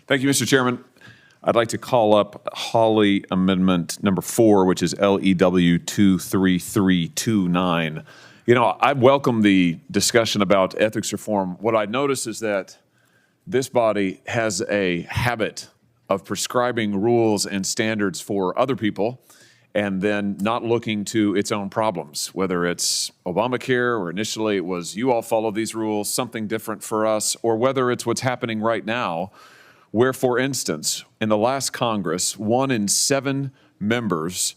Thank you, Mr. Chairman. I'd like to call up Hawley Amendment number 4, which is LEW 23329. You know, I welcome the discussion about ethics reform. What I notice is that this body has a habit of prescribing rules and standards for other people and then not looking to its own problems, whether it's Obamacare or initially it was you all follow these rules, something different for us, or whether it's what's happening right now, where, for instance, in the last Congress, 1 in 7 members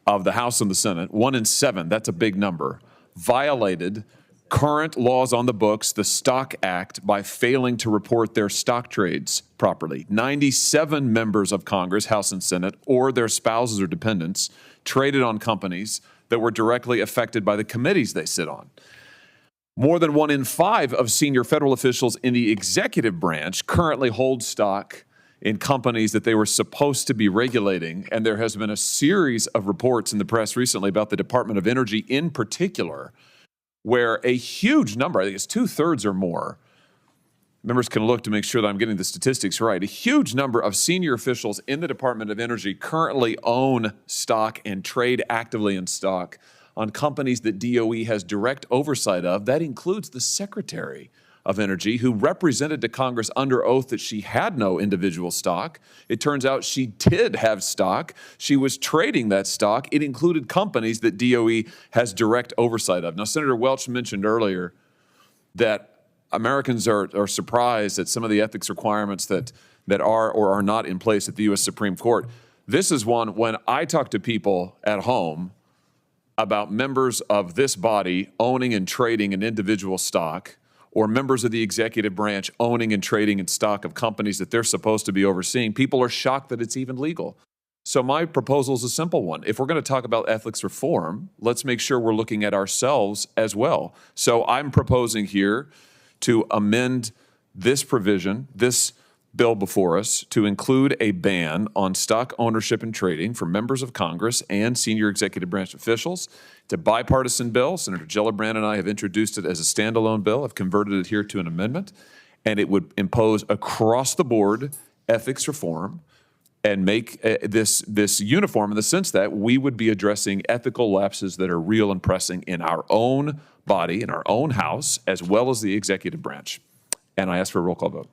of the House and the Senate, 1 in 7, that's a big number, violated current laws on the books, the Stock Act, by failing to report their stock trades properly. 97 members of Congress, House and Senate, or their spouses or dependents, traded on companies that were directly affected by the committees they sit on. More than 1 in 5 of senior federal officials in the executive branch currently hold stock in companies that they were supposed to be regulating. And there has been a series of reports in the press recently about the Department of Energy in particular, where a huge number, I think it's 2/3 or more, members can look to make sure that I'm getting the statistics right, a huge number of senior officials in the Department of Energy currently own stock and trade actively in stock on companies that DOE has direct oversight of. That includes the Secretary of Energy, who represented to Congress under oath that she had no individual stock. It turns out she did have stock. She was trading that stock. It included companies that DOE has direct oversight of. Now, Senator Welch mentioned earlier that Americans are surprised at some of the ethics requirements that are or are not in place at the U.S. Supreme Court. This is one when I talk to people at home about members of this body owning and trading an individual stock, or members of the executive branch owning and trading in stock of companies that they're supposed to be overseeing, people are shocked that it's even legal. So my proposal is a simple one. If we're going to talk about ethics reform, let's make sure we're looking at ourselves as well. So I'm proposing here to amend this provision, this bill before us, to include a ban on stock ownership and trading for members of Congress and senior executive branch officials. It's a bipartisan bill. Senator Gillibrand and I have introduced it as a standalone bill. I've converted it here to an amendment, and it would impose across-the-board ethics reform and make this uniform in the sense that we would be addressing ethical lapses that are real and pressing in our own body, in our own House, as well as the executive branch. And I ask for a roll call vote.